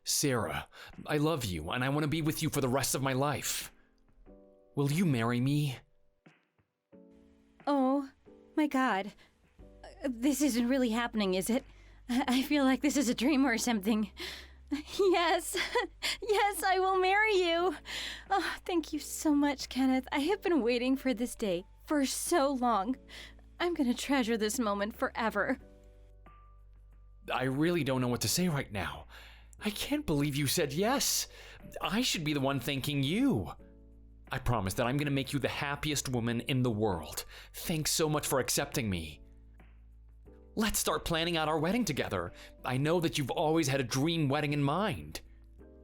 Sarah, I love you and I want to be with you for the rest of my life. Will you marry me? Oh, my God. This isn't really happening, is it? I feel like this is a dream or something. Yes, yes, I will marry you. Oh, thank you so much, Kenneth. I have been waiting for this day for so long. I'm gonna treasure this moment forever. I really don't know what to say right now. I can't believe you said yes. I should be the one thanking you. I promise that I'm gonna make you the happiest woman in the world. Thanks so much for accepting me. Let's start planning out our wedding together. I know that you've always had a dream wedding in mind.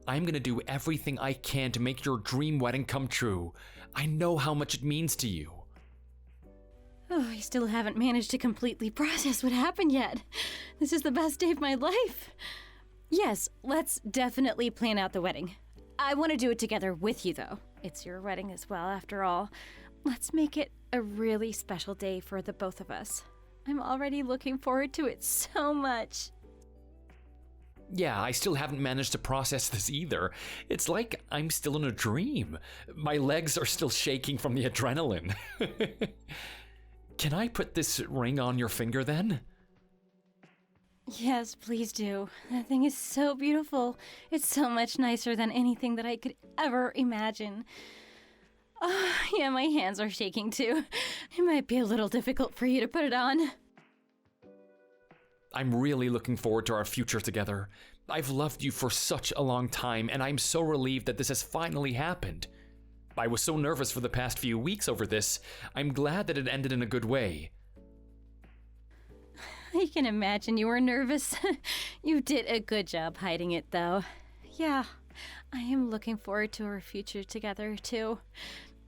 I'm gonna do everything I can to make your dream wedding come true. I know how much it means to you. Oh, I still haven't managed to completely process what happened yet. This is the best day of my life. Yes, let's definitely plan out the wedding. I want to do it together with you, though. It's your wedding as well, after all. Let's make it a really special day for the both of us. I'm already looking forward to it so much. Yeah, I still haven't managed to process this either. It's like I'm still in a dream. My legs are still shaking from the adrenaline. Can I put this ring on your finger then? Yes, please do. That thing is so beautiful. It's so much nicer than anything that I could ever imagine. Oh, yeah, my hands are shaking too. It might be a little difficult for you to put it on. I'm really looking forward to our future together. I've loved you for such a long time, and I'm so relieved that this has finally happened. I was so nervous for the past few weeks over this. I'm glad that it ended in a good way. I can imagine you were nervous. You did a good job hiding it, though. Yeah, I am looking forward to our future together, too.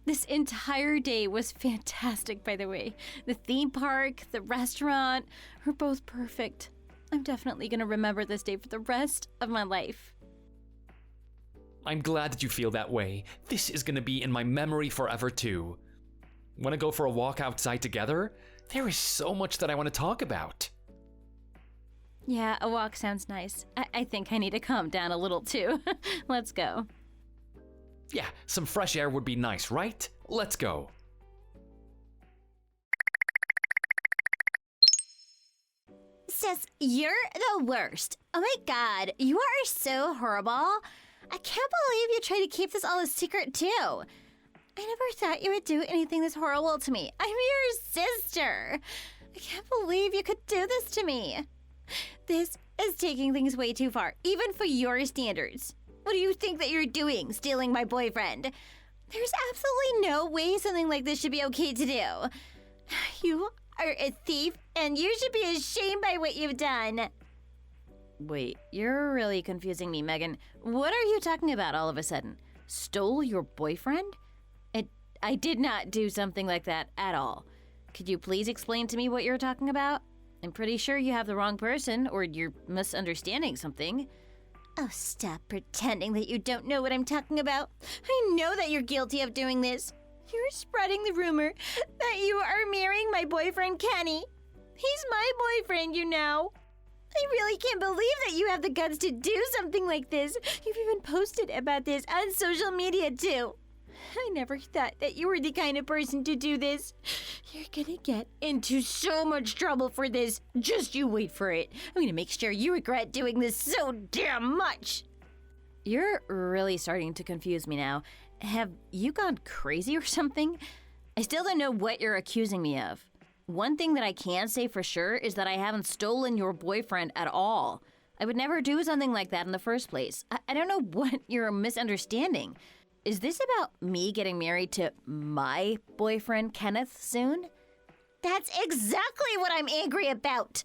This entire day was fantastic, by the way. The theme park, the restaurant, were both perfect. I'm definitely going to remember this day for the rest of my life. I'm glad that you feel that way. This is going to be in my memory forever, too. Want to go for a walk outside together? There is so much that I want to talk about. Yeah, a walk sounds nice. I think I need to calm down a little, too. Let's go. Yeah, some fresh air would be nice, right? Let's go. Sis, you're the worst. Oh my God, you are so horrible. I can't believe you tried to keep this all a secret, too. I never thought you would do anything this horrible to me. I'm your sister. I can't believe you could do this to me. This is taking things way too far, even for your standards. What do you think that you're doing, stealing my boyfriend? There's absolutely no way something like this should be okay to do. You are a thief, and you should be ashamed by what you've done. Wait, you're really confusing me, Megan. What are you talking about all of a sudden? Stole your boyfriend? I did not do something like that at all. Could you please explain to me what you're talking about? I'm pretty sure you have the wrong person, or you're misunderstanding something. Oh, stop pretending that you don't know what I'm talking about. I know that you're guilty of doing this. You're spreading the rumor that you are marrying my boyfriend, Kenny. He's my boyfriend, you know. I really can't believe that you have the guts to do something like this. You've even posted about this on social media, too. I never thought that you were the kind of person to do this. You're gonna get into so much trouble for this. Just you wait for it. I'm gonna make sure you regret doing this so damn much. You're really starting to confuse me now. Have you gone crazy or something? I still don't know what you're accusing me of. One thing that I can say for sure is that I haven't stolen your boyfriend at all. I would never do something like that in the first place. I don't know what you're misunderstanding. Is this about me getting married to my boyfriend, Kenneth, soon? That's exactly what I'm angry about.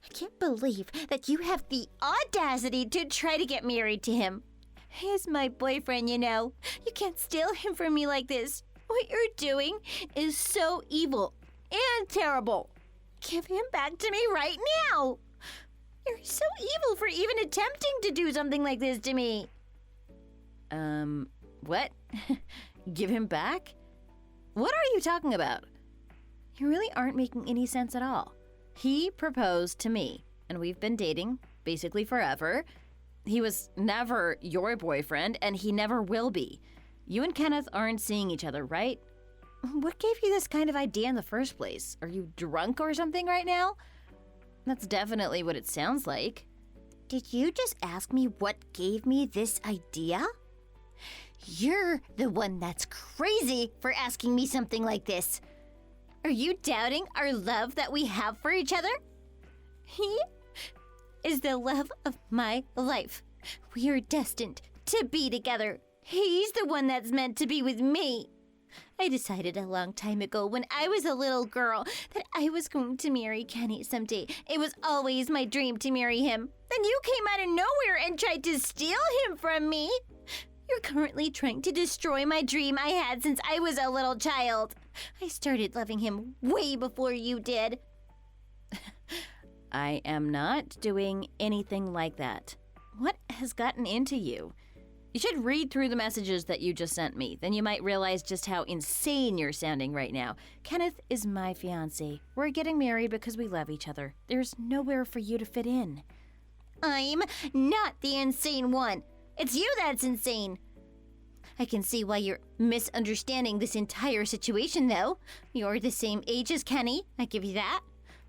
I can't believe that you have the audacity to try to get married to him. He's my boyfriend, you know. You can't steal him from me like this. What you're doing is so evil and terrible. Give him back to me right now. You're so evil for even attempting to do something like this to me. What? Give him back? What are you talking about? You really aren't making any sense at all. He proposed to me, and we've been dating basically forever. He was never your boyfriend, and he never will be. You and Kenneth aren't seeing each other, right? What gave you this kind of idea in the first place? Are you drunk or something right now? That's definitely what it sounds like. Did you just ask me what gave me this idea? You're the one that's crazy for asking me something like this. Are you doubting our love that we have for each other? He is the love of my life. We are destined to be together. He's the one that's meant to be with me. I decided a long time ago when I was a little girl that I was going to marry Kenny someday. It was always my dream to marry him. Then you came out of nowhere and tried to steal him from me. You're currently trying to destroy my dream I had since I was a little child. I started loving him way before you did. I am not doing anything like that. What has gotten into you? You should read through the messages that you just sent me. Then you might realize just how insane you're sounding right now. Kenneth is my fiance. We're getting married because we love each other. There's nowhere for you to fit in. I'm not the insane one. It's you that's insane. I can see why you're misunderstanding this entire situation, though. You're the same age as Kenny, I give you that.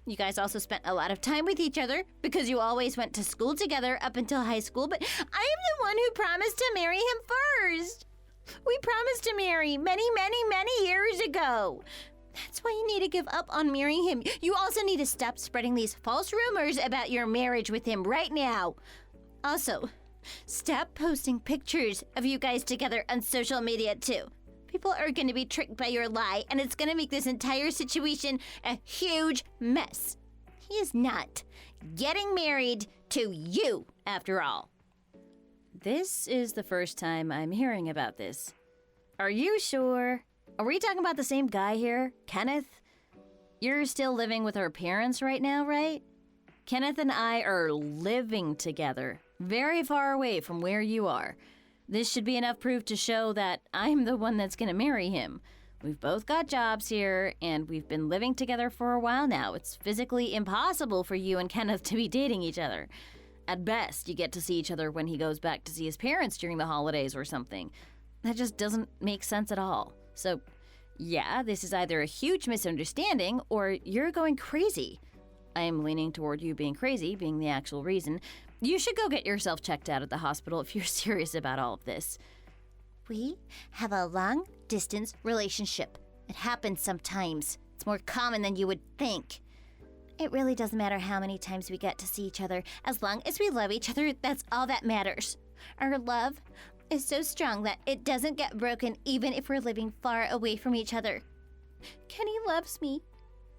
You guys also spent a lot of time with each other because you always went to school together up until high school, but I am the one who promised to marry him first. We promised to marry many, many, many years ago. That's why you need to give up on marrying him. You also need to stop spreading these false rumors about your marriage with him right now. Also, stop posting pictures of you guys together on social media too. People are going to be tricked by your lie, and it's going to make this entire situation a huge mess. He is not getting married to you, after all. This is the first time I'm hearing about this. Are you sure? Are we talking about the same guy here? Kenneth? You're still living with our parents right now, right? Kenneth and I are living together, very far away from where you are. This should be enough proof to show that I'm the one that's going to marry him. We've both got jobs here, and we've been living together for a while now. It's physically impossible for you and Kenneth to be dating each other. At best, you get to see each other when he goes back to see his parents during the holidays or something. That just doesn't make sense at all. So, yeah, this is either a huge misunderstanding or you're going crazy. I am leaning toward you being crazy being the actual reason. You should go get yourself checked out at the hospital if you're serious about all of this. We have a long-distance relationship. It happens sometimes. It's more common than you would think. It really doesn't matter how many times we get to see each other. As long as we love each other, that's all that matters. Our love is so strong that it doesn't get broken even if we're living far away from each other. Kenny loves me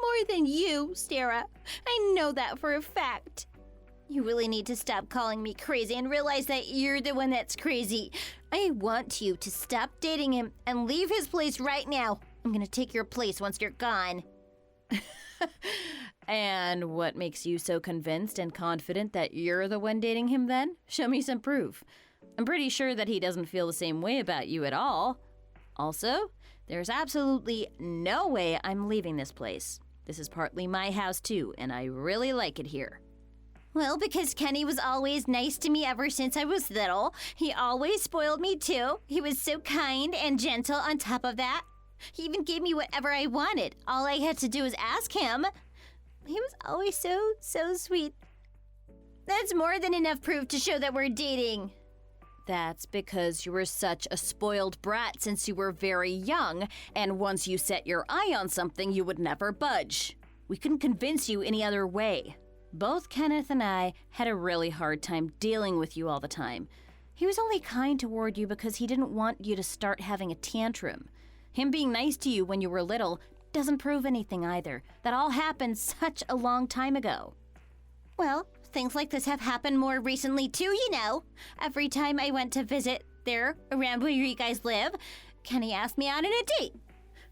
more than you, Sarah. I know that for a fact. You really need to stop calling me crazy and realize that you're the one that's crazy. I want you to stop dating him and leave his place right now. I'm gonna take your place once you're gone. And what makes you so convinced and confident that you're the one dating him then? Show me some proof. I'm pretty sure that he doesn't feel the same way about you at all. Also, there's absolutely no way I'm leaving this place. This is partly my house too, and I really like it here. Well, because Kenny was always nice to me ever since I was little. He always spoiled me too. He was so kind and gentle on top of that. He even gave me whatever I wanted. All I had to do was ask him. He was always so sweet. That's more than enough proof to show that we're dating. That's because you were such a spoiled brat since you were very young, and once you set your eye on something, you would never budge. We couldn't convince you any other way. Both Kenneth and I had a really hard time dealing with you all the time. He was only kind toward you because he didn't want you to start having a tantrum. Him being nice to you when you were little doesn't prove anything either. That all happened such a long time ago. Well, things like this have happened more recently too, you know. Every time I went to visit there around where you guys live, Kenny asked me out on a date.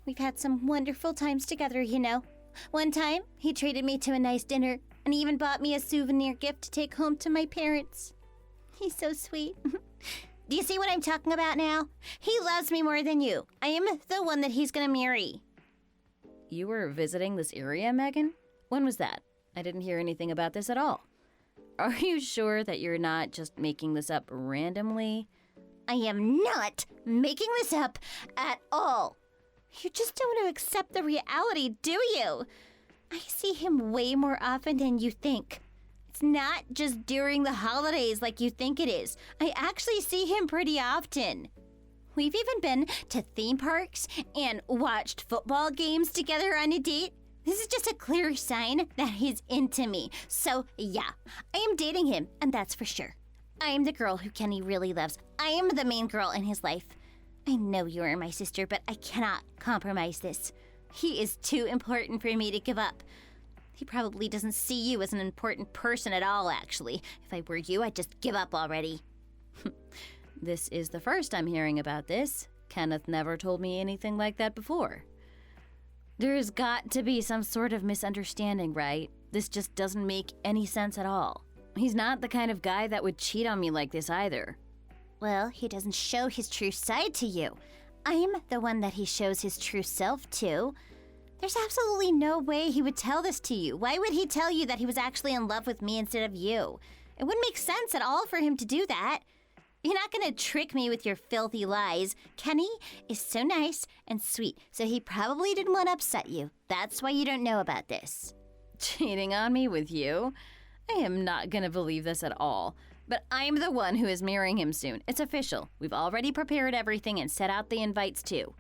We've had some wonderful times together, you know. One time, he treated me to a nice dinner and he even bought me a souvenir gift to take home to my parents. He's so sweet. Do you see what I'm talking about now? He loves me more than you. I am the one that he's gonna marry. You were visiting this area, Megan? When was that? I didn't hear anything about this at all. Are you sure that you're not just making this up randomly? I am not making this up at all. You just don't want to accept the reality, do you? I see him way more often than you think. It's not just during the holidays like you think it is. I actually see him pretty often. We've even been to theme parks and watched football games together on a date. This is just a clear sign that he's into me. So, yeah, I am dating him, and that's for sure. I am the girl who Kenny really loves. I am the main girl in his life. I know you are my sister, but I cannot compromise this. He is too important for me to give up. He probably doesn't see you as an important person at all, actually. If I were you, I'd just give up already. This is the first I'm hearing about this. Kenneth never told me anything like that before. There's got to be some sort of misunderstanding, right? This just doesn't make any sense at all. He's not the kind of guy that would cheat on me like this either. Well, he doesn't show his true side to you. I'm the one that he shows his true self to. There's absolutely no way he would tell this to you. Why would he tell you that he was actually in love with me instead of you? It wouldn't make sense at all for him to do that. You're not gonna trick me with your filthy lies. Kenny is so nice and sweet, so he probably didn't want to upset you. That's why you don't know about this. Cheating on me with you? I am not gonna believe this at all. But I'm the one who is marrying him soon. It's official. We've already prepared everything and set out the invites too.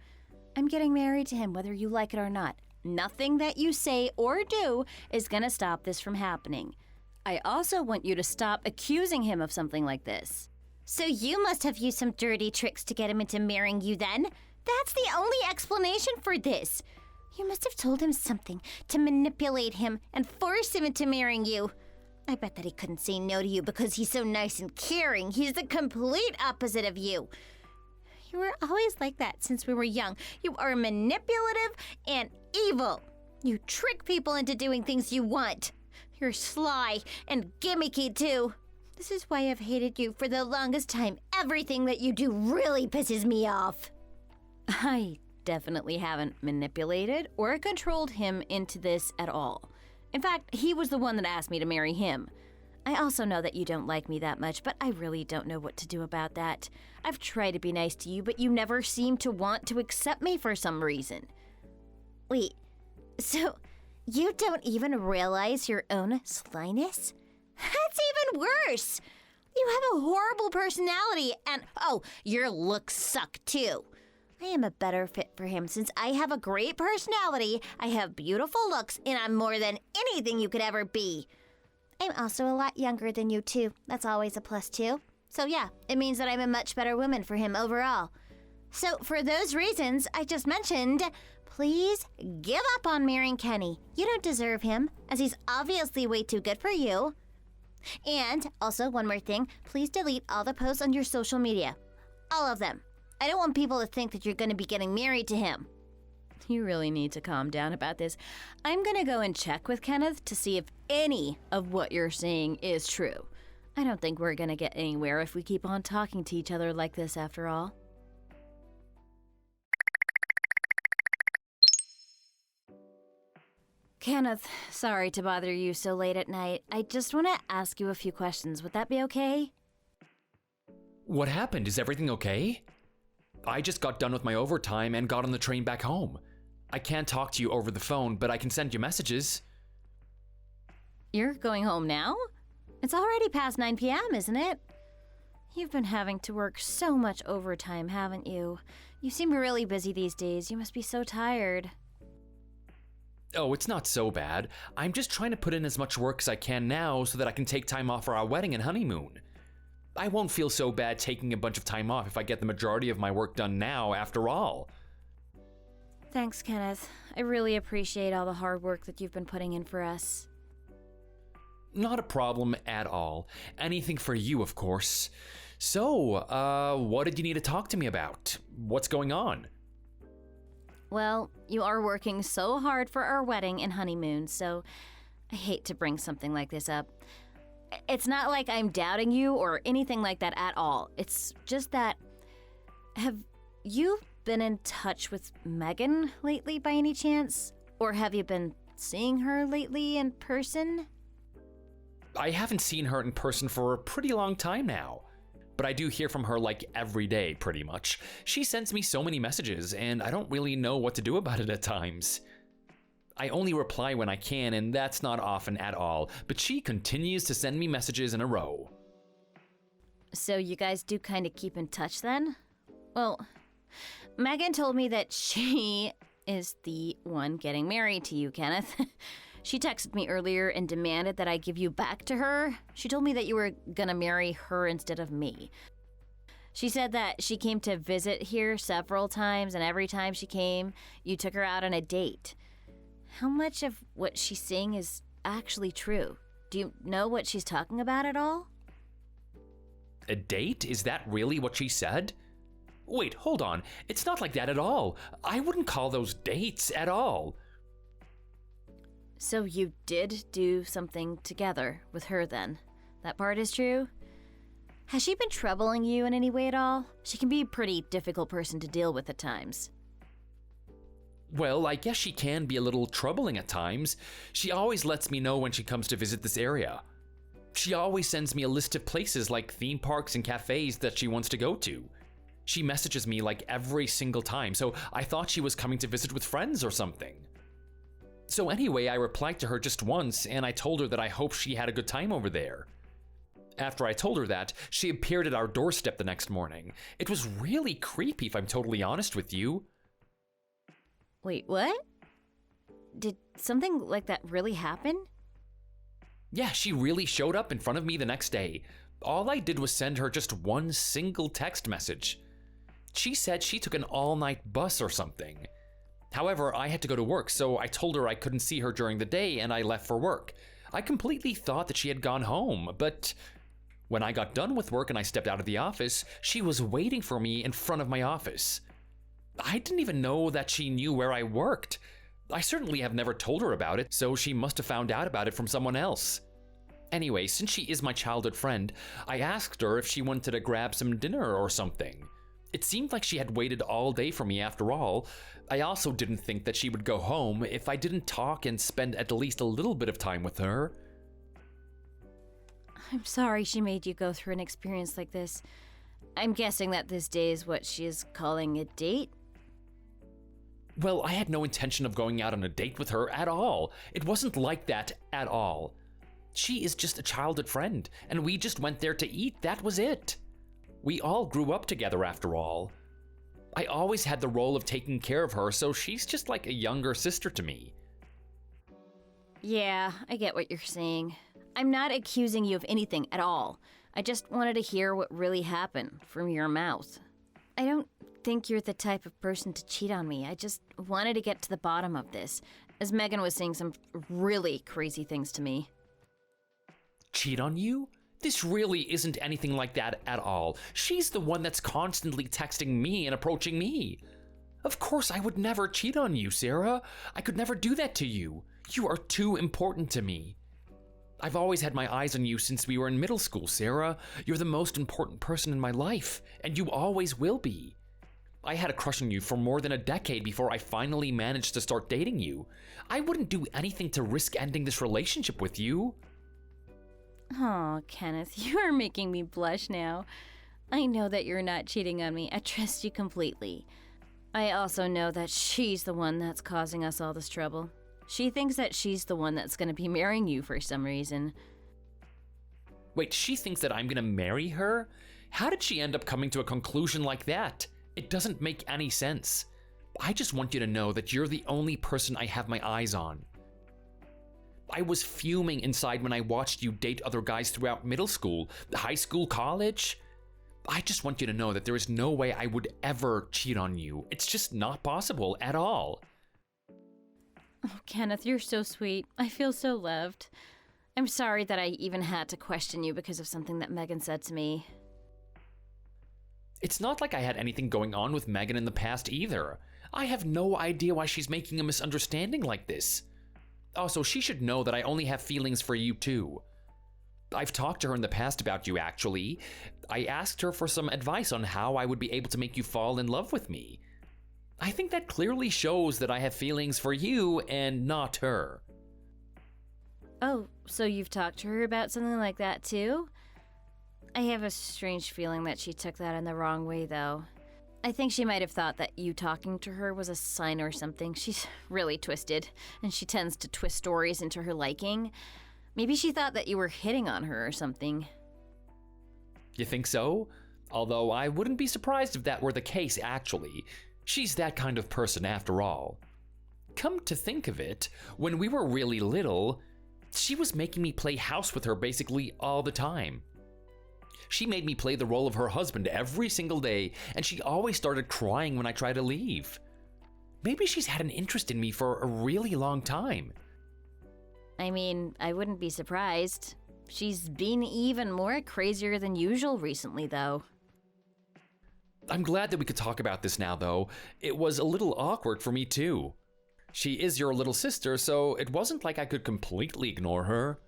I'm getting married to him whether you like it or not. Nothing that you say or do is gonna stop this from happening. I also want you to stop accusing him of something like this. So you must have used some dirty tricks to get him into marrying you then? That's the only explanation for this. You must have told him something to manipulate him and force him into marrying you. I bet that he couldn't say no to you because he's so nice and caring. He's the complete opposite of you. You were always like that since we were young. You are manipulative and evil. You trick people into doing things you want. You're sly and gimmicky too. This is why I've hated you for the longest time. Everything that you do really pisses me off. I definitely haven't manipulated or controlled him into this at all. In fact, he was the one that asked me to marry him. I also know that you don't like me that much, but I really don't know what to do about that. I've tried to be nice to you, but you never seem to want to accept me for some reason. Wait, so you don't even realize your own slyness? That's even worse. You have a horrible personality and, oh, your looks suck too. I am a better fit for him since I have a great personality, I have beautiful looks, and I'm more than anything you could ever be. I'm also a lot younger than you too. That's always a plus too. So yeah, it means that I'm a much better woman for him overall. So for those reasons I just mentioned, please give up on marrying Kenny. You don't deserve him, as he's obviously way too good for you. And also, one more thing, please delete all the posts on your social media. All of them. I don't want people to think that you're going to be getting married to him. You really need to calm down about this. I'm gonna go and check with Kenneth to see if any of what you're saying is true. I don't think we're gonna get anywhere if we keep on talking to each other like this after all. Kenneth, sorry to bother you so late at night. I just want to ask you a few questions. Would that be okay? What happened? Is everything okay? I just got done with my overtime and got on the train back home. I can't talk to you over the phone, but I can send you messages. You're going home now? It's already past 9 p.m., isn't it? You've been having to work so much overtime, haven't you? You seem really busy these days. You must be so tired. Oh, it's not so bad. I'm just trying to put in as much work as I can now so that I can take time off for our wedding and honeymoon. I won't feel so bad taking a bunch of time off if I get the majority of my work done now, after all. Thanks, Kenneth. I really appreciate all the hard work that you've been putting in for us. Not a problem at all. Anything for you, of course. So, what did you need to talk to me about? What's going on? Well, you are working so hard for our wedding and honeymoon, so I hate to bring something like this up. It's not like I'm doubting you or anything like that at all. It's just that, have you been in touch with Megan lately by any chance? Or have you been seeing her lately in person? I haven't seen her in person for a pretty long time now, but I do hear from her like every day, pretty much. She sends me so many messages, and I don't really know what to do about it at times. I only reply when I can, and that's not often at all, but she continues to send me messages in a row. So you guys do kind of keep in touch then? Well, Megan told me that she is the one getting married to you, Kenneth. She texted me earlier and demanded that I give you back to her. She told me that you were gonna marry her instead of me. She said that she came to visit here several times, and every time she came, you took her out on a date. How much of what she's saying is actually true? Do you know what she's talking about at all? A date? Is that really what she said? Wait, hold on. It's not like that at all. I wouldn't call those dates at all. So you did do something together with her then? That part is true? Has she been troubling you in any way at all? She can be a pretty difficult person to deal with at times. Well, I guess she can be a little troubling at times. She always lets me know when she comes to visit this area. She always sends me a list of places like theme parks and cafes that she wants to go to. She messages me like every single time, so I thought she was coming to visit with friends or something. So anyway, I replied to her just once, and I told her that I hope she had a good time over there. After I told her that, she appeared at our doorstep the next morning. It was really creepy, if I'm totally honest with you. Wait, what? Did something like that really happen? Yeah, she really showed up in front of me the next day. All I did was send her just one single text message. She said she took an all-night bus or something. However, I had to go to work, so I told her I couldn't see her during the day and I left for work. I completely thought that she had gone home, but when I got done with work and I stepped out of the office, she was waiting for me in front of my office. I didn't even know that she knew where I worked. I certainly have never told her about it, so she must have found out about it from someone else. Anyway, since she is my childhood friend, I asked her if she wanted to grab some dinner or something. It seemed like she had waited all day for me after all. I also didn't think that she would go home if I didn't talk and spend at least a little bit of time with her. I'm sorry she made you go through an experience like this. I'm guessing that this day is what she is calling a date? Well, I had no intention of going out on a date with her at all. It wasn't like that at all. She is just a childhood friend, and we just went there to eat, that was it. We all grew up together after all. I always had the role of taking care of her, so she's just like a younger sister to me. Yeah, I get what you're saying. I'm not accusing you of anything at all. I just wanted to hear what really happened from your mouth. I don't think you're the type of person to cheat on me. I just wanted to get to the bottom of this, as Megan was saying some really crazy things to me. Cheat on you? This really isn't anything like that at all. She's the one that's constantly texting me and approaching me. Of course, I would never cheat on you, Sarah. I could never do that to you. You are too important to me. I've always had my eyes on you since we were in middle school, Sarah. You're the most important person in my life, and you always will be. I had a crush on you for more than a decade before I finally managed to start dating you. I wouldn't do anything to risk ending this relationship with you. Oh, Kenneth, you are making me blush now. I know that you're not cheating on me. I trust you completely. I also know that she's the one that's causing us all this trouble. She thinks that she's the one that's going to be marrying you for some reason. Wait, she thinks that I'm gonna marry her? How did she end up coming to a conclusion like that? It doesn't make any sense. I just want you to know that you're the only person I have my eyes on. I was fuming inside when I watched you date other guys throughout middle school, high school, college. I just want you to know that there is no way I would ever cheat on you. It's just not possible at all. Oh, Kenneth, you're so sweet. I feel so loved. I'm sorry that I even had to question you because of something that Megan said to me. It's not like I had anything going on with Megan in the past either. I have no idea why she's making a misunderstanding like this. Also, she should know that I only have feelings for you too. I've talked to her in the past about you, actually. I asked her for some advice on how I would be able to make you fall in love with me. I think that clearly shows that I have feelings for you and not her. Oh, so you've talked to her about something like that too? I have a strange feeling that she took that in the wrong way, though. I think she might have thought that you talking to her was a sign or something. She's really twisted, and she tends to twist stories into her liking. Maybe she thought that you were hitting on her or something. You think so? Although I wouldn't be surprised if that were the case, actually. She's that kind of person after all. Come to think of it, when we were really little, she was making me play house with her basically all the time. She made me play the role of her husband every single day, and she always started crying when I tried to leave. Maybe she's had an interest in me for a really long time. I mean, I wouldn't be surprised. She's been even more crazier than usual recently, though. I'm glad that we could talk about this now, though. It was a little awkward for me, too. She is your little sister, so it wasn't like I could completely ignore her.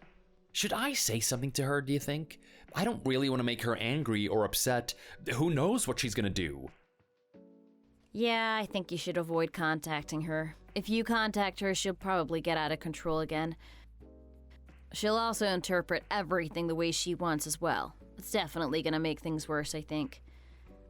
Should I say something to her, do you think? I don't really want to make her angry or upset. Who knows what she's gonna do? Yeah, I think you should avoid contacting her. If you contact her, she'll probably get out of control again. She'll also interpret everything the way she wants as well. It's definitely gonna make things worse, I think.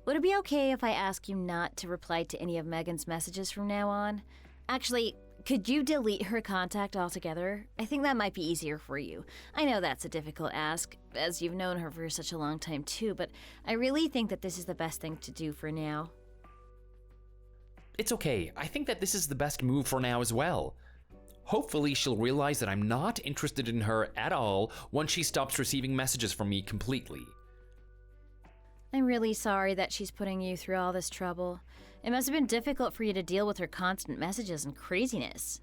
Would it be okay if I ask you not to reply to any of Megan's messages from now on? Actually, could you delete her contact altogether? I think that might be easier for you. I know that's a difficult ask, as you've known her for such a long time too, but I really think that this is the best thing to do for now. It's okay. I think that this is the best move for now as well. Hopefully she'll realize that I'm not interested in her at all once she stops receiving messages from me completely. I'm really sorry that she's putting you through all this trouble. It must have been difficult for you to deal with her constant messages and craziness.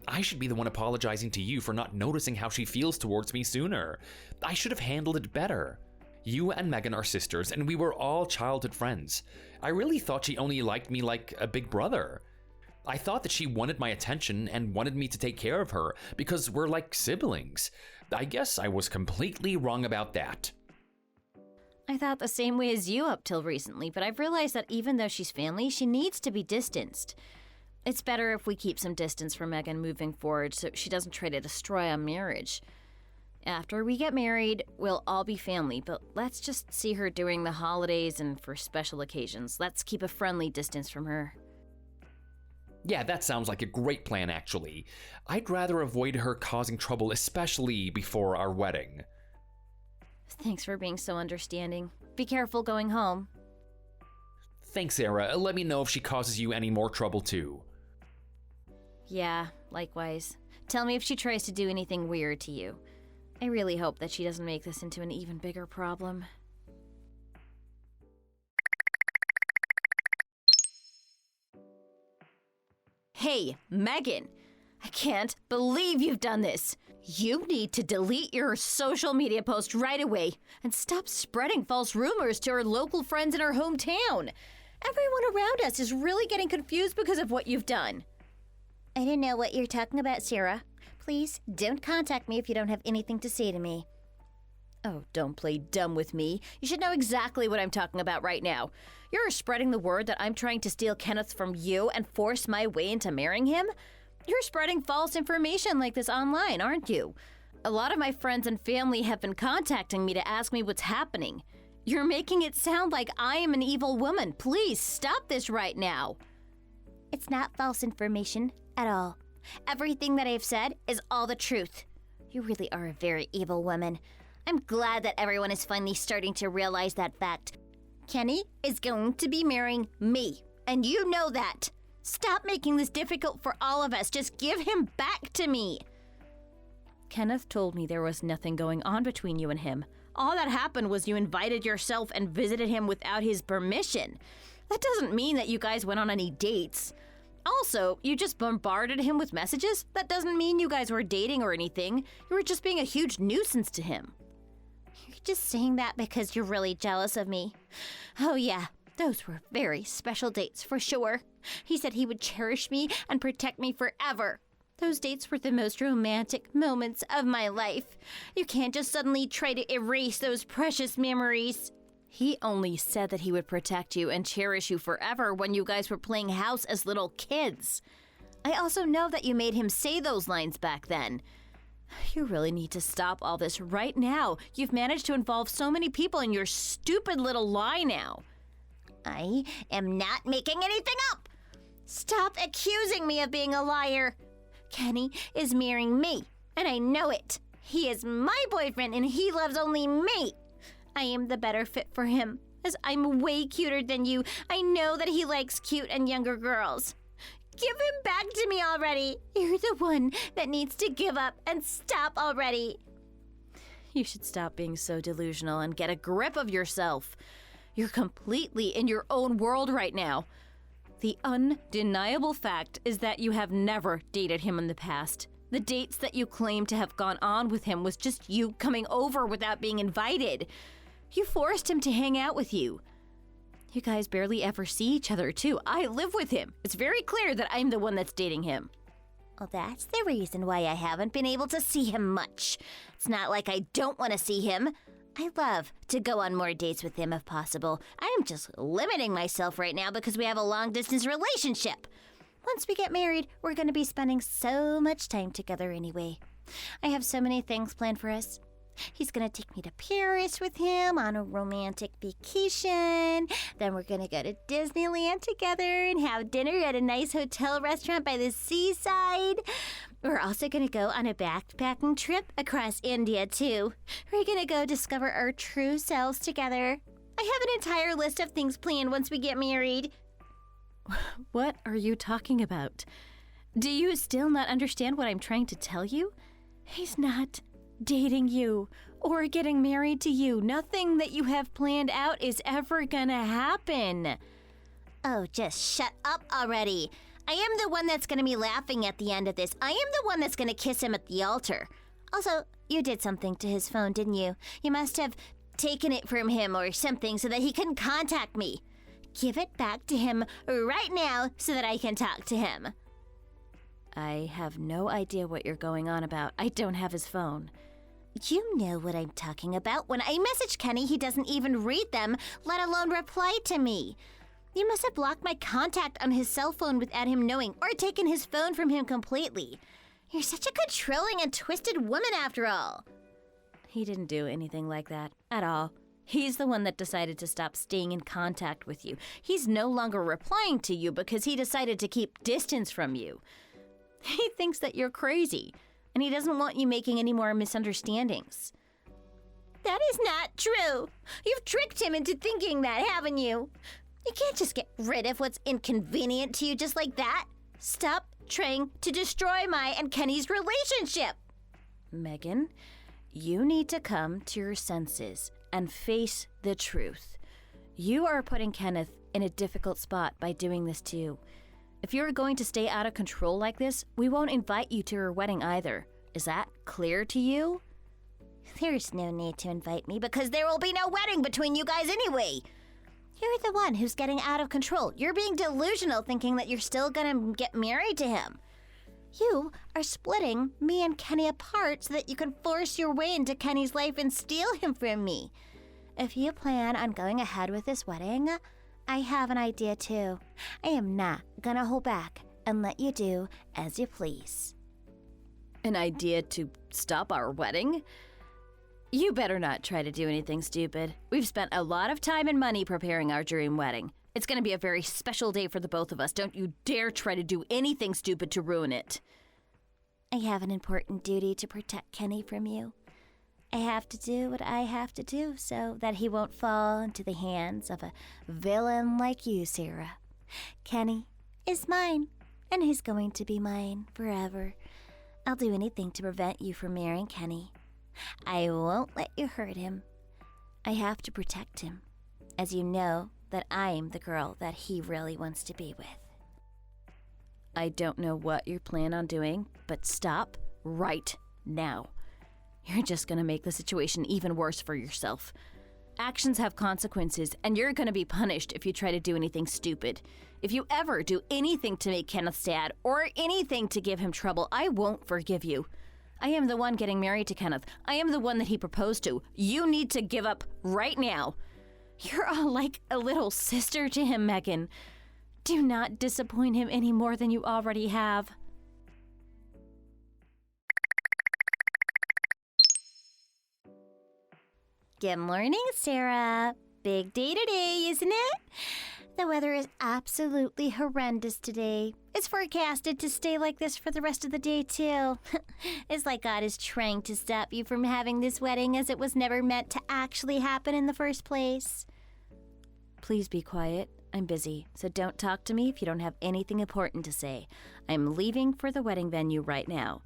I should be the one apologizing to you for not noticing how she feels towards me sooner. I should have handled it better. You and Megan are sisters, and we were all childhood friends. I really thought she only liked me like a big brother. I thought that she wanted my attention and wanted me to take care of her because we're like siblings. I guess I was completely wrong about that. I thought the same way as you up till recently, but I've realized that even though she's family, she needs to be distanced. It's better if we keep some distance from Megan moving forward so she doesn't try to destroy our marriage. After we get married, we'll all be family, but let's just see her during the holidays and for special occasions. Let's keep a friendly distance from her. Yeah, that sounds like a great plan, actually. I'd rather avoid her causing trouble, especially before our wedding. Thanks for being so understanding. Be careful going home. Thanks, Sarah. Let me know if she causes you any more trouble, too. Yeah, likewise. Tell me if she tries to do anything weird to you. I really hope that she doesn't make this into an even bigger problem. Hey, Megan! I can't believe you've done this! You need to delete your social media post right away and stop spreading false rumors to our local friends in our hometown. Everyone around us is really getting confused because of what you've done. I don't know what you're talking about, Sarah. Please don't contact me if you don't have anything to say to me. Oh, don't play dumb with me. You should know exactly what I'm talking about right now. You're spreading the word that I'm trying to steal Kenneth from you and force my way into marrying him? You're spreading false information like this online, aren't you? A lot of my friends and family have been contacting me to ask me what's happening. You're making it sound like I am an evil woman. Please stop this right now. It's not false information at all. Everything that I've said is all the truth. You really are a very evil woman. I'm glad that everyone is finally starting to realize that fact. Kenny is going to be marrying me, and you know that. Stop making this difficult for all of us. Just give him back to me. Kenneth told me there was nothing going on between you and him. All that happened was you invited yourself and visited him without his permission. That doesn't mean that you guys went on any dates. Also, you just bombarded him with messages. That doesn't mean you guys were dating or anything. You were just being a huge nuisance to him. You're just saying that because you're really jealous of me. Oh yeah, those were very special dates for sure. He said he would cherish me and protect me forever. Those dates were the most romantic moments of my life. You can't just suddenly try to erase those precious memories. He only said that he would protect you and cherish you forever when you guys were playing house as little kids. I also know that you made him say those lines back then. You really need to stop all this right now. You've managed to involve so many people in your stupid little lie now. I am not making anything up. Stop accusing me of being a liar. Kenny is marrying me, and I know it. He is my boyfriend, and he loves only me. I am the better fit for him, as I'm way cuter than you. I know that he likes cute and younger girls. Give him back to me already. You're the one that needs to give up and stop already. You should stop being so delusional and get a grip of yourself. You're completely in your own world right now. The undeniable fact is that you have never dated him in the past. The dates that you claim to have gone on with him was just you coming over without being invited. You forced him to hang out with you. You guys barely ever see each other, too. I live with him. It's very clear that I'm the one that's dating him. Well, that's the reason why I haven't been able to see him much. It's not like I don't want to see him. I love to go on more dates with him if possible. I'm just limiting myself right now because we have a long-distance relationship. Once we get married, we're going to be spending so much time together anyway. I have so many things planned for us. He's going to take me to Paris with him on a romantic vacation. Then we're going to go to Disneyland together and have dinner at a nice hotel restaurant by the seaside. We're also going to go on a backpacking trip across India, too. We're going to go discover our true selves together. I have an entire list of things planned once we get married. What are you talking about? Do you still not understand what I'm trying to tell you? He's not dating you or getting married to you. Nothing that you have planned out is ever gonna happen. Oh, just shut up already. I am the one that's going to be laughing at the end of this. I am the one that's going to kiss him at the altar. Also, you did something to his phone, didn't you? You must have taken it from him or something so that he couldn't contact me. Give it back to him right now so that I can talk to him. I have no idea what you're going on about. I don't have his phone. You know what I'm talking about. When I message Kenny, he doesn't even read them, let alone reply to me. You must have blocked my contact on his cell phone without him knowing, or taken his phone from him completely. You're such a controlling and twisted woman after all. He didn't do anything like that at all. He's the one that decided to stop staying in contact with you. He's no longer replying to you because he decided to keep distance from you. He thinks that you're crazy, and he doesn't want you making any more misunderstandings. That is not true. You've tricked him into thinking that, haven't you? You can't just get rid of what's inconvenient to you just like that. Stop trying to destroy my and Kenny's relationship. Megan, you need to come to your senses and face the truth. You are putting Kenneth in a difficult spot by doing this to you. If you're going to stay out of control like this, we won't invite you to your wedding either. Is that clear to you? There's no need to invite me because there will be no wedding between you guys anyway. You're the one who's getting out of control. You're being delusional thinking that you're still gonna get married to him. You are splitting me and Kenny apart so that you can force your way into Kenny's life and steal him from me. If you plan on going ahead with this wedding, I have an idea too. I am not gonna hold back and let you do as you please. An idea to stop our wedding? You better not try to do anything stupid. We've spent a lot of time and money preparing our dream wedding. It's going to be a very special day for the both of us. Don't you dare try to do anything stupid to ruin it. I have an important duty to protect Kenny from you. I have to do what I have to do so that he won't fall into the hands of a villain like you, Sarah. Kenny is mine, and he's going to be mine forever. I'll do anything to prevent you from marrying Kenny. I won't let you hurt him. I have to protect him, as you know that I'm the girl that he really wants to be with. I don't know what you plan on doing, but stop right now. You're just going to make the situation even worse for yourself. Actions have consequences, and you're going to be punished if you try to do anything stupid. If you ever do anything to make Kenneth sad or anything to give him trouble, I won't forgive you. I am the one getting married to Kenneth. I am the one that he proposed to. You need to give up right now. You're all like a little sister to him, Megan. Do not disappoint him any more than you already have. Good morning, Sarah. Big day today, isn't it? The weather is absolutely horrendous today. It's forecasted to stay like this for the rest of the day, too. It's like God is trying to stop you from having this wedding as it was never meant to actually happen in the first place. Please be quiet. I'm busy, so don't talk to me if you don't have anything important to say. I'm leaving for the wedding venue right now.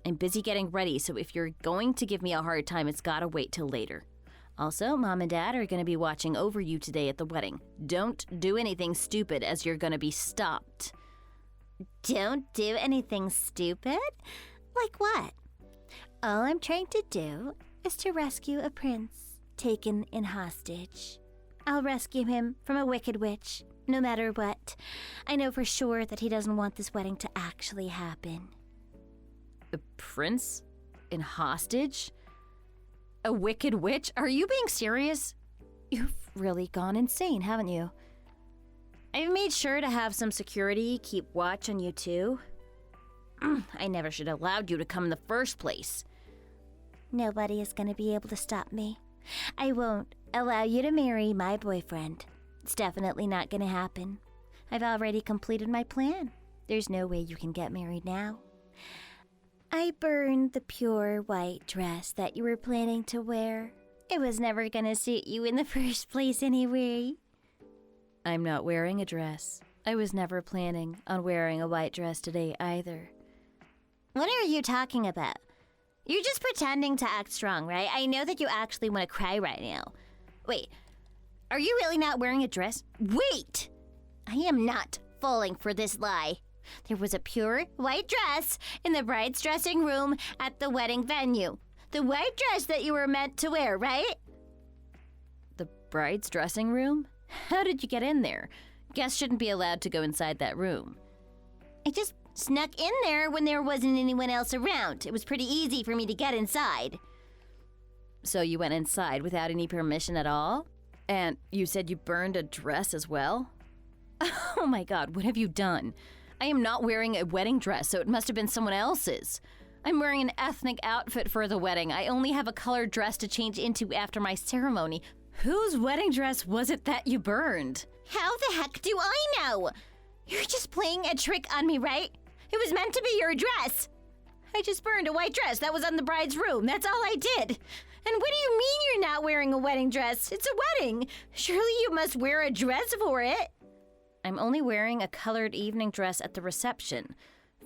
I'm busy getting ready, so if you're going to give me a hard time, it's gotta wait till later. Also, Mom and Dad are going to be watching over you today at the wedding. Don't do anything stupid as you're going to be stopped. Don't do anything stupid? Like what? All I'm trying to do is to rescue a prince taken in hostage. I'll rescue him from a wicked witch, no matter what. I know for sure that he doesn't want this wedding to actually happen. A prince in hostage? A wicked witch? Are you being serious? You've really gone insane, haven't you? I've made sure to have some security keep watch on you too. I never should have allowed you to come in the first place. Nobody is going to be able to stop me. I won't allow you to marry my boyfriend. It's definitely not going to happen. I've already completed my plan. There's no way you can get married now. I burned the pure white dress that you were planning to wear. It was never going to suit you in the first place anyway. I'm not wearing a dress. I was never planning on wearing a white dress today either. What are you talking about? You're just pretending to act strong, right? I know that you actually want to cry right now. Wait, are you really not wearing a dress? Wait! I am not falling for this lie. There was a pure white dress in the bride's dressing room at the wedding venue. The white dress that you were meant to wear, right? The bride's dressing room? How did you get in there? Guests shouldn't be allowed to go inside that room. I just snuck in there when there wasn't anyone else around. It was pretty easy for me to get inside. So you went inside without any permission at all? And you said you burned a dress as well? Oh my God, what have you done? I am not wearing a wedding dress, so it must have been someone else's. I'm wearing an ethnic outfit for the wedding. I only have a colored dress to change into after my ceremony. Whose wedding dress was it that you burned? How the heck do I know? You're just playing a trick on me, right? It was meant to be your dress. I just burned a white dress that was on the bride's room. That's all I did. And what do you mean you're not wearing a wedding dress? It's a wedding. Surely you must wear a dress for it. I'm only wearing a colored evening dress at the reception.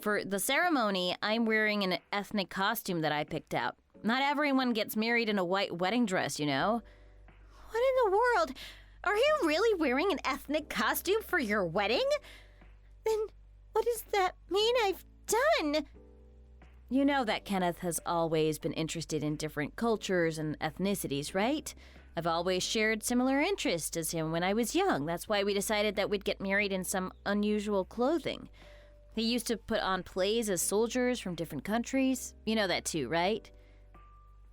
For the ceremony, I'm wearing an ethnic costume that I picked out. Not everyone gets married in a white wedding dress, you know? What in the world? Are you really wearing an ethnic costume for your wedding? Then what does that mean I've done? You know that Kenneth has always been interested in different cultures and ethnicities, right? I've always shared similar interests as him when I was young. That's why we decided that we'd get married in some unusual clothing. He used to put on plays as soldiers from different countries. You know that too, right?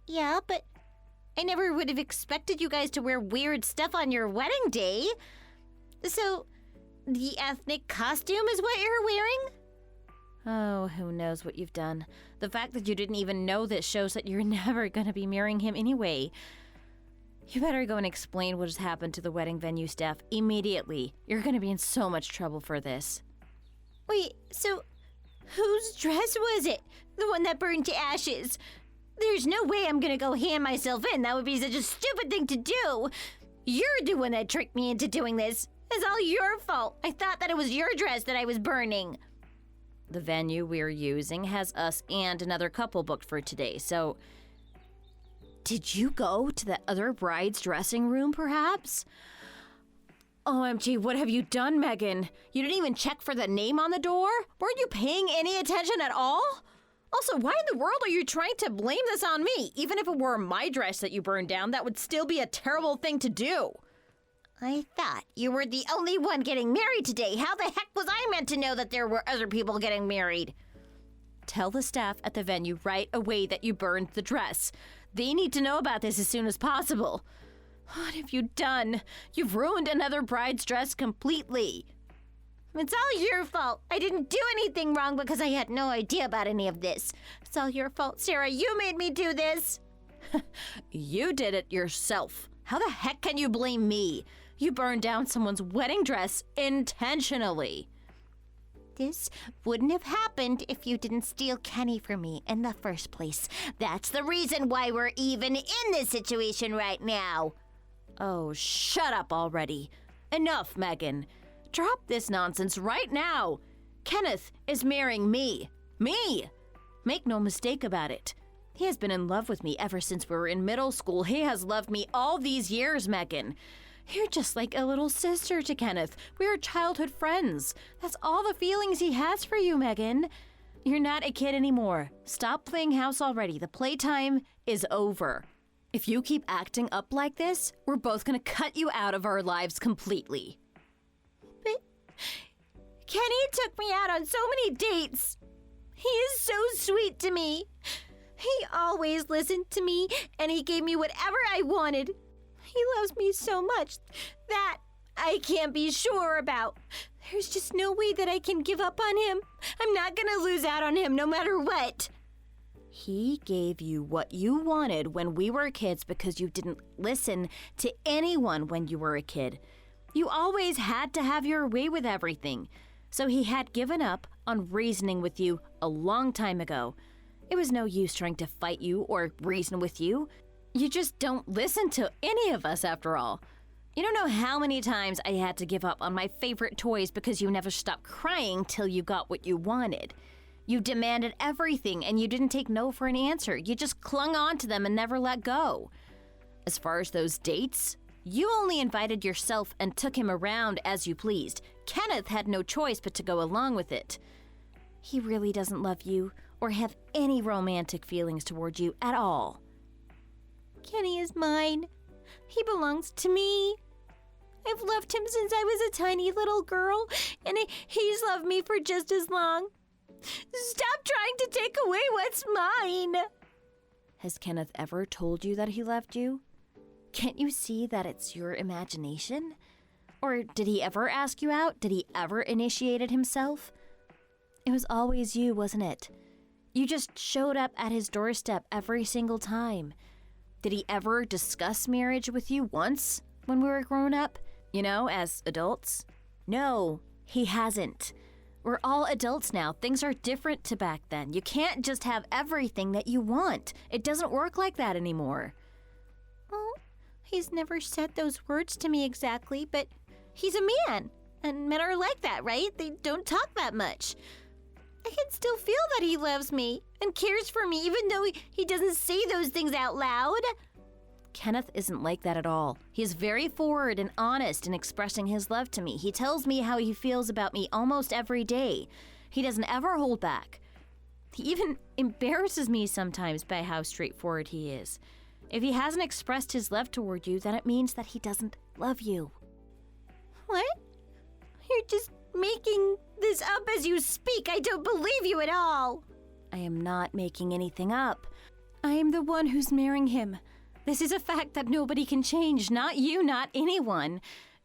Yeah, but I never would have expected you guys to wear weird stuff on your wedding day. So, the ethnic costume is what you're wearing? Oh, who knows what you've done. The fact that you didn't even know this shows that you're never gonna be marrying him anyway. You better go and explain what has happened to the wedding venue staff immediately. You're gonna be in so much trouble for this. Wait, so whose dress was it? The one that burned to ashes? There's no way I'm gonna go hand myself in. That would be such a stupid thing to do. You're the one that tricked me into doing this. It's all your fault. I thought that it was your dress that I was burning. The venue we're using has us and another couple booked for today, so... Did you go to the other bride's dressing room, perhaps? OMG, what have you done, Megan? You didn't even check for the name on the door? Weren't you paying any attention at all? Also, why in the world are you trying to blame this on me? Even if it were my dress that you burned down, that would still be a terrible thing to do. I thought you were the only one getting married today. How the heck was I meant to know that there were other people getting married? Tell the staff at the venue right away that you burned the dress. They need to know about this as soon as possible. What have you done? You've ruined another bride's dress completely. It's all your fault. I didn't do anything wrong because I had no idea about any of this. It's all your fault, Sarah. You made me do this. You did it yourself. How the heck can you blame me? You burned down someone's wedding dress intentionally. This wouldn't have happened if you didn't steal Kenny from me in the first place. That's the reason why we're even in this situation right now. Oh, shut up already. Enough, Megan. Drop this nonsense right now. Kenneth is marrying me. Me! Make no mistake about it. He has been in love with me ever since we were in middle school. He has loved me all these years, Megan. You're just like a little sister to Kenneth. We are childhood friends. That's all the feelings he has for you, Megan. You're not a kid anymore. Stop playing house already. The playtime is over. If you keep acting up like this, we're both gonna cut you out of our lives completely. But Kenny took me out on so many dates. He is so sweet to me. He always listened to me, and he gave me whatever I wanted. He loves me so much that I can't be sure about. There's just no way that I can give up on him. I'm not gonna lose out on him no matter what. He gave you what you wanted when we were kids because you didn't listen to anyone when you were a kid. You always had to have your way with everything. So he had given up on reasoning with you a long time ago. It was no use trying to fight you or reason with you. You just don't listen to any of us after all. You don't know how many times I had to give up on my favorite toys because you never stopped crying till you got what you wanted. You demanded everything and you didn't take no for an answer. You just clung on to them and never let go. As far as those dates, you only invited yourself and took him around as you pleased. Kenneth had no choice but to go along with it. He really doesn't love you or have any romantic feelings toward you at all. Kenny is mine. He belongs to me. I've loved him since I was a tiny little girl, and he's loved me for just as long. Stop trying to take away what's mine. Has Kenneth ever told you that he loved you? Can't you see that it's your imagination? Or did he ever ask you out? Did he ever initiate it himself? It was always you, wasn't it? You just showed up at his doorstep every single time. Did he ever discuss marriage with you once when we were grown up? You know, as adults? No, he hasn't. We're all adults now. Things are different to back then. You can't just have everything that you want. It doesn't work like that anymore. Well, he's never said those words to me exactly, but he's a man. And men are like that, right? They don't talk that much. I can still feel that he loves me and cares for me, even though he doesn't say those things out loud. Kenneth isn't like that at all. He is very forward and honest in expressing his love to me. He tells me how he feels about me almost every day. He doesn't ever hold back. He even embarrasses me sometimes by how straightforward he is. If he hasn't expressed his love toward you, then it means that he doesn't love you. What? You're just making this up as you speak. I don't believe you at all. I am not making anything up. I am the one who's marrying him. This is a fact that nobody can change. Not you, not anyone.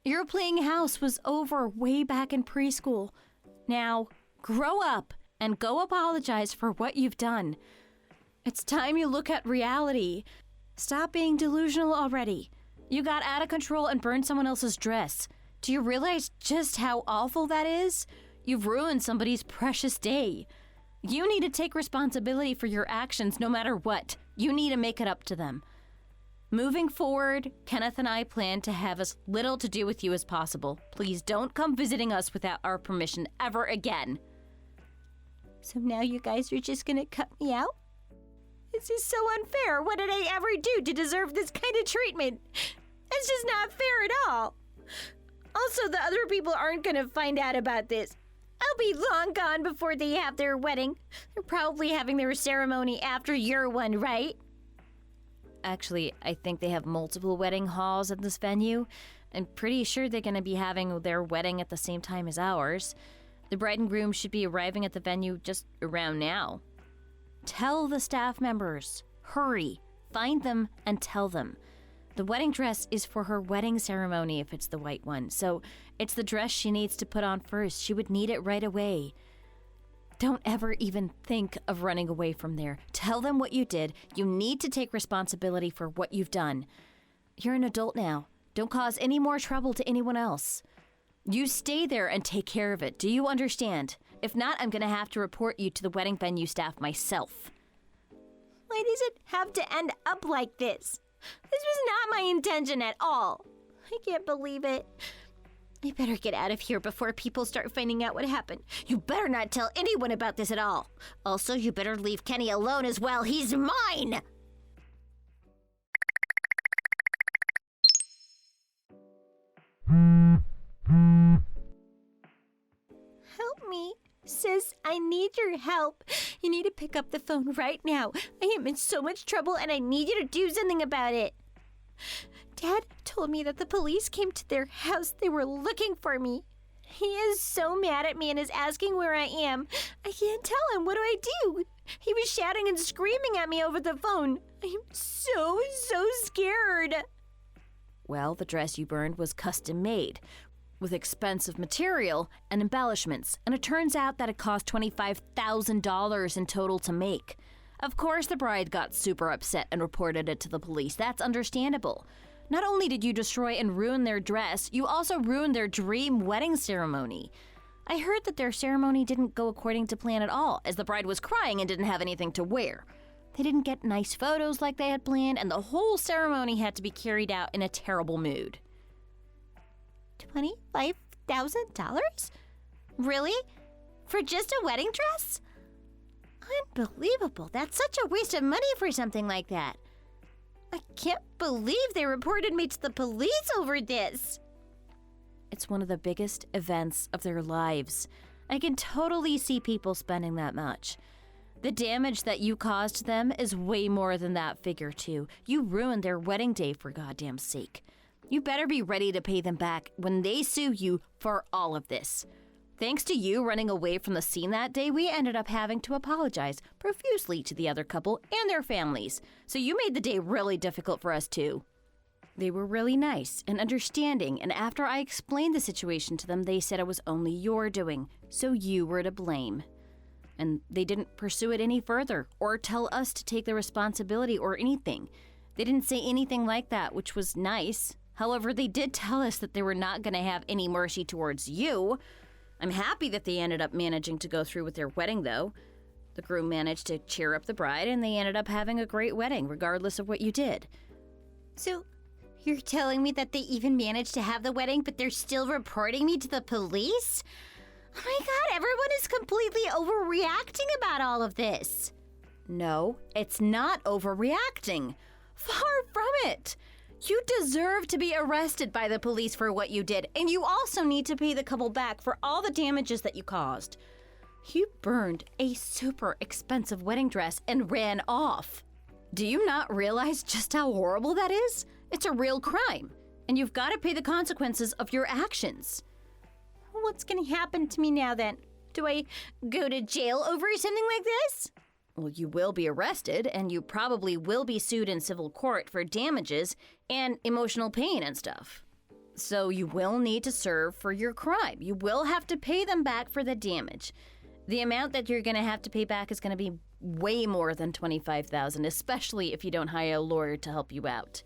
Your playing house was over way back in preschool. Now, grow up and go apologize for what you've done. It's time you look at reality. Stop being delusional already. You got out of control and burned someone else's dress. Do you realize just how awful that is? You've ruined somebody's precious day. You need to take responsibility for your actions no matter what. You need to make it up to them. Moving forward, Kenneth and I plan to have as little to do with you as possible. Please don't come visiting us without our permission ever again. So now you guys are just gonna cut me out? This is so unfair. What did I ever do to deserve this kind of treatment? It's just not fair at all. Also, the other people aren't gonna find out about this. I'll be long gone before they have their wedding. They're probably having their ceremony after your one, right? Actually, I think they have multiple wedding halls at this venue. I'm pretty sure they're going to be having their wedding at the same time as ours. The bride and groom should be arriving at the venue just around now. Tell the staff members. Hurry. Find them and tell them. The wedding dress is for her wedding ceremony if it's the white one, so it's the dress she needs to put on first. She would need it right away. Don't ever even think of running away from there. Tell them what you did. You need to take responsibility for what you've done. You're an adult now. Don't cause any more trouble to anyone else. You stay there and take care of it. Do you understand? If not, I'm going to have to report you to the wedding venue staff myself. Why does it have to end up like this? This was not my intention at all. I can't believe it. I better get out of here before people start finding out what happened. You better not tell anyone about this at all. Also, you better leave Kenny alone as well. He's mine! Help me. Sis, I need your help. You need to pick up the phone right now. I am in so much trouble and I need you to do something about it. Dad told me that the police came to their house. They were looking for me. He is so mad at me and is asking where I am. I can't tell him. What do I do? He was shouting and screaming at me over the phone. I am so scared. Well, the dress you burned was custom made, with expensive material and embellishments, and it turns out that it cost $25,000 in total to make. Of course, the bride got super upset and reported it to the police. That's understandable. Not only did you destroy and ruin their dress, you also ruined their dream wedding ceremony. I heard that their ceremony didn't go according to plan at all, as the bride was crying and didn't have anything to wear. They didn't get nice photos like they had planned, and the whole ceremony had to be carried out in a terrible mood. $25,000? Really? For just a wedding dress? Unbelievable. That's such a waste of money for something like that. I can't believe they reported me to the police over this. It's one of the biggest events of their lives. I can totally see people spending that much. The damage that you caused them is way more than that figure, too. You ruined their wedding day, for goddamn sake. You better be ready to pay them back when they sue you for all of this. Thanks to you running away from the scene that day, we ended up having to apologize profusely to the other couple and their families. So you made the day really difficult for us, too. They were really nice and understanding, and after I explained the situation to them, they said it was only your doing, so you were to blame. And they didn't pursue it any further or tell us to take the responsibility or anything. They didn't say anything like that, which was nice. However, they did tell us that they were not going to have any mercy towards you. I'm happy that they ended up managing to go through with their wedding, though. The groom managed to cheer up the bride, and they ended up having a great wedding, regardless of what you did. So, you're telling me that they even managed to have the wedding, but they're still reporting me to the police? Oh my God, everyone is completely overreacting about all of this. No, it's not overreacting. Far from it. You deserve to be arrested by the police for what you did, and you also need to pay the couple back for all the damages that you caused. You burned a super expensive wedding dress and ran off. Do you not realize just how horrible that is? It's a real crime, and you've got to pay the consequences of your actions. What's going to happen to me now then? Do I go to jail over something like this? Well, you will be arrested, and you probably will be sued in civil court for damages and emotional pain and stuff. So you will need to serve for your crime. You will have to pay them back for the damage. The amount that you're going to have to pay back is going to be way more than $25,000, especially if you don't hire a lawyer to help you out.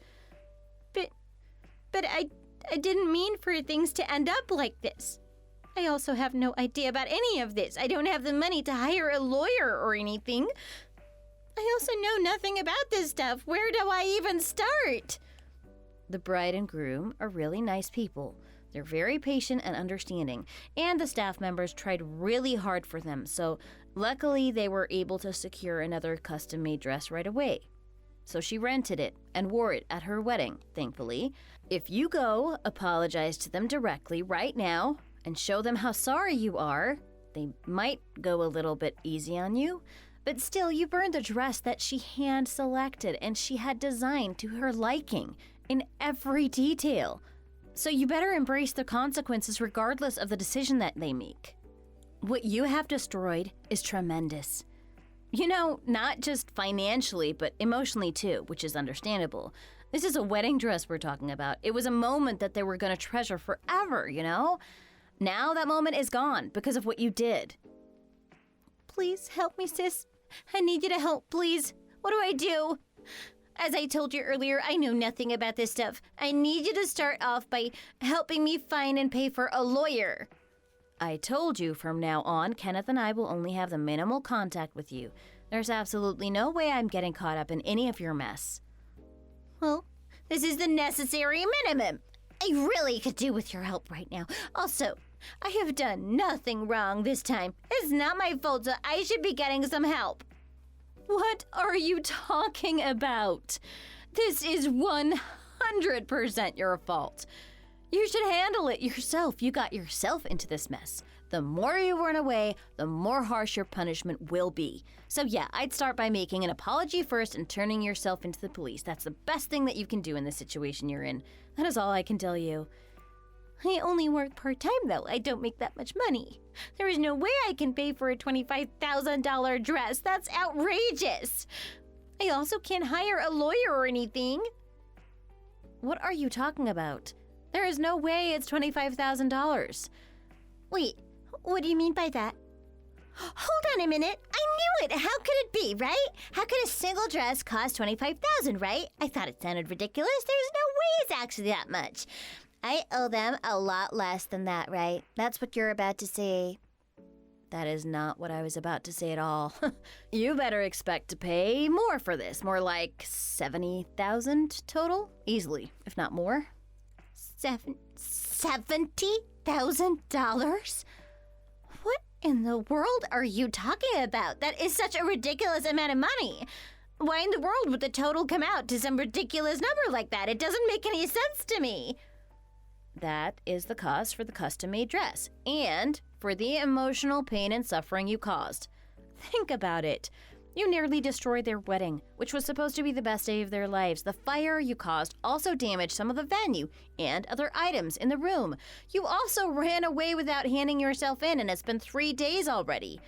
But I didn't mean for things to end up like this. I also have no idea about any of this. I don't have the money to hire a lawyer or anything. I also know nothing about this stuff. Where do I even start? The bride and groom are really nice people. They're very patient and understanding, and the staff members tried really hard for them, so luckily they were able to secure another custom-made dress right away. So she rented it and wore it at her wedding, thankfully. If you go apologize to them directly right now and show them how sorry you are, they might go a little bit easy on you, but still you burned the dress that she hand-selected and she had designed to her liking in every detail. So you better embrace the consequences regardless of the decision that they make. What you have destroyed is tremendous. You know, not just financially, but emotionally too, which is understandable. This is a wedding dress we're talking about. It was a moment that they were going to treasure forever, you know? Now that moment is gone because of what you did. Please help me, sis. I need you to help, please. What do I do? As I told you earlier, I know nothing about this stuff. I need you to start off by helping me find and pay for a lawyer. I told you from now on, Kenneth and I will only have the minimal contact with you. There's absolutely no way I'm getting caught up in any of your mess. Well, this is the necessary minimum. I really could do with your help right now. Also, I have done nothing wrong this time. It's not my fault, so I should be getting some help. What are you talking about? This is 100% your fault. You should handle it yourself. You got yourself into this mess. The more you run away, the more harsh your punishment will be. So yeah, I'd start by making an apology first and turning yourself into the police. That's the best thing that you can do in the situation you're in. That is all I can tell you. I only work part-time, though. I don't make that much money. There is no way I can pay for a $25,000 dress. That's outrageous. I also can't hire a lawyer or anything. What are you talking about? There is no way it's $25,000. Wait, what do you mean by that? Hold on a minute. I knew it. How could it be, right? How could a single dress cost $25,000, right? I thought it sounded ridiculous. There's no way it's actually that much. I owe them a lot less than that, right? That's what you're about to say. That is not what I was about to say at all. You better expect to pay more for this. More like $70,000 total? Easily, if not more. $70,000? What in the world are you talking about? That is such a ridiculous amount of money. Why in the world would the total come out to some ridiculous number like that? It doesn't make any sense to me. That is the cost for the custom-made dress and for the emotional pain and suffering you caused. Think about it. You nearly destroyed their wedding, which was supposed to be the best day of their lives. The fire you caused also damaged some of the venue and other items in the room. You also ran away without handing yourself in, and it's been 3 days already.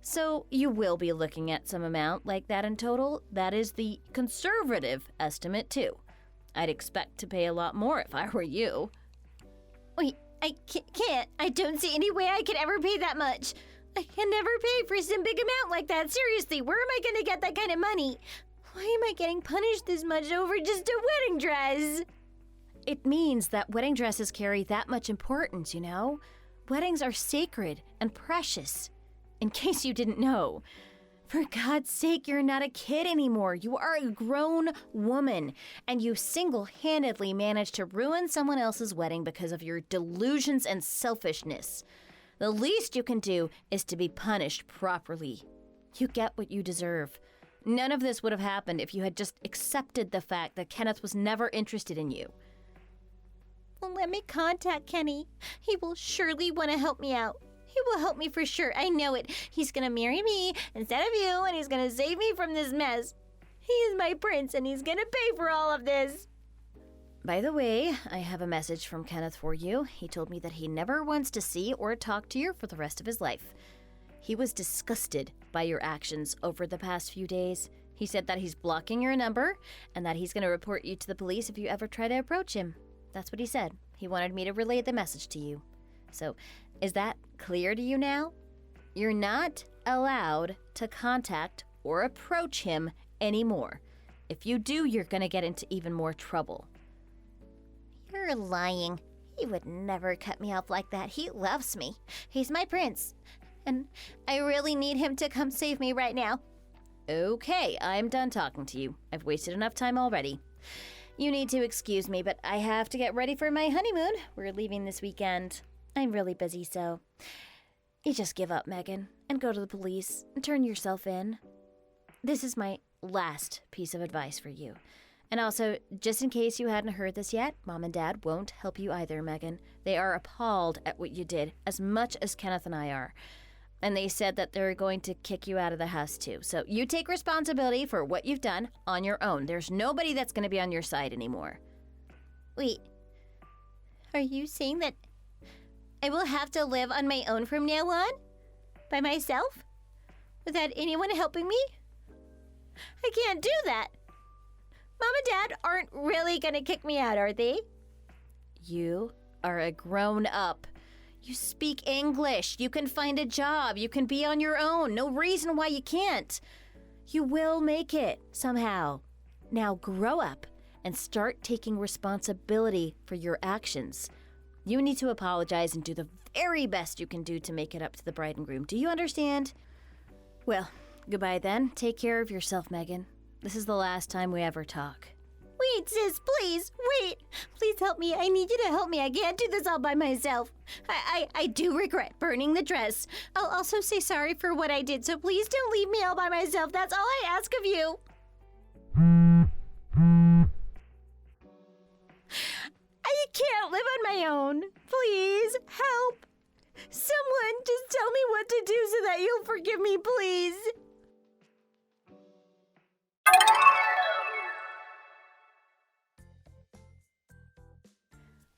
So you will be looking at some amount like that in total. That is the conservative estimate, too. I'd expect to pay a lot more if I were you. Wait, I can't. I don't see any way I could ever pay that much. I can never pay for some big amount like that. Seriously, where am I going to get that kind of money? Why am I getting punished this much over just a wedding dress? It means that wedding dresses carry that much importance, you know? Weddings are sacred and precious. In case you didn't know. For God's sake, you're not a kid anymore. You are a grown woman, and you single-handedly managed to ruin someone else's wedding because of your delusions and selfishness. The least you can do is to be punished properly. You get what you deserve. None of this would have happened if you had just accepted the fact that Kenneth was never interested in you. Well, let me contact Kenny. He will surely want to help me out. He will help me for sure. I know it. He's going to marry me instead of you, and he's going to save me from this mess. He is my prince, and he's going to pay for all of this. By the way, I have a message from Kenneth for you. He told me that he never wants to see or talk to you for the rest of his life. He was disgusted by your actions over the past few days. He said that he's blocking your number and that he's going to report you to the police if you ever try to approach him. That's what he said. He wanted me to relay the message to you. So, is that clear to you now? You're not allowed to contact or approach him anymore. If you do, you're going to get into even more trouble. You're lying. He would never cut me off like that. He loves me. He's my prince. And I really need him to come save me right now. Okay, I'm done talking to you. I've wasted enough time already. You need to excuse me, but I have to get ready for my honeymoon. We're leaving this weekend. I'm really busy, so you just give up, Megan, and go to the police and turn yourself in. This is my last piece of advice for you. And also, just in case you hadn't heard this yet, Mom and Dad won't help you either, Megan. They are appalled at what you did, as much as Kenneth and I are. And they said that they're going to kick you out of the house, too. So you take responsibility for what you've done on your own. There's nobody that's going to be on your side anymore. Wait, are you saying that I will have to live on my own from now on? By myself? without anyone helping me? I can't do that. Mom and Dad aren't really gonna kick me out, are they? You are a grown-up. You speak English. You can find a job. You can be on your own. No reason why you can't. You will make it somehow. Now grow up and start taking responsibility for your actions. You need to apologize and do the very best you can do to make it up to the bride and groom. Do you understand? Well, goodbye then. Take care of yourself, Megan. This is the last time we ever talk. Wait, sis, please, wait. Please help me. I need you to help me. I can't do this all by myself. I do regret burning the dress. I'll also say sorry for what I did, so please don't leave me all by myself. That's all I ask of you. I can't live on my own. Please, help. Someone just tell me what to do so that you'll forgive me, please.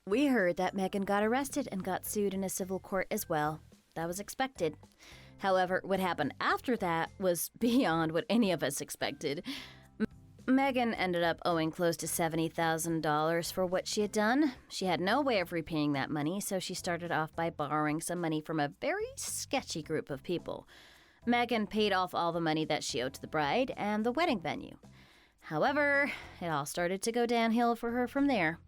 We heard that Megan got arrested and got sued in a civil court as well. That was expected. However, what happened after that was beyond what any of us expected. Megan ended up owing close to $70,000 for what she had done. She had no way of repaying that money, so she started off by borrowing some money from a very sketchy group of people. Megan paid off all the money that she owed to the bride and the wedding venue. However, it all started to go downhill for her from there.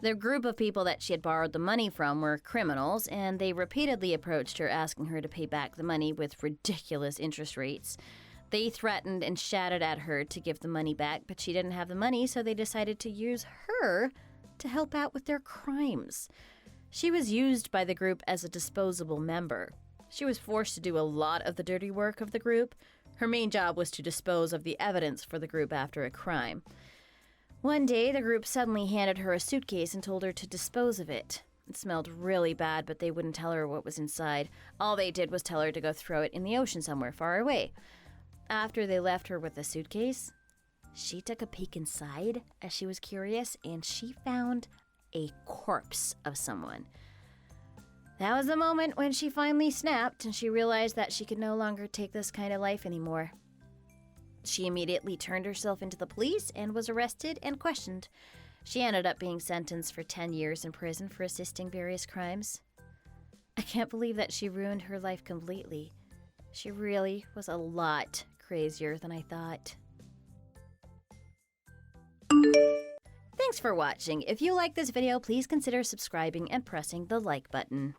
The group of people that she had borrowed the money from were criminals, and they repeatedly approached her asking her to pay back the money with ridiculous interest rates. They threatened and shouted at her to give the money back, but she didn't have the money, so they decided to use her to help out with their crimes. She was used by the group as a disposable member. She was forced to do a lot of the dirty work of the group. Her main job was to dispose of the evidence for the group after a crime. One day, the group suddenly handed her a suitcase and told her to dispose of it. It smelled really bad, but they wouldn't tell her what was inside. All they did was tell her to go throw it in the ocean somewhere far away. After they left her with the suitcase, she took a peek inside as she was curious, and she found a corpse of someone. That was the moment when she finally snapped and she realized that she could no longer take this kind of life anymore. She immediately turned herself into the police and was arrested and questioned. She ended up being sentenced for 10 years in prison for assisting various crimes. I can't believe that she ruined her life completely. She really was a lot crazier than I thought. Thanks for watching. If you like this video, please consider subscribing and pressing the like button.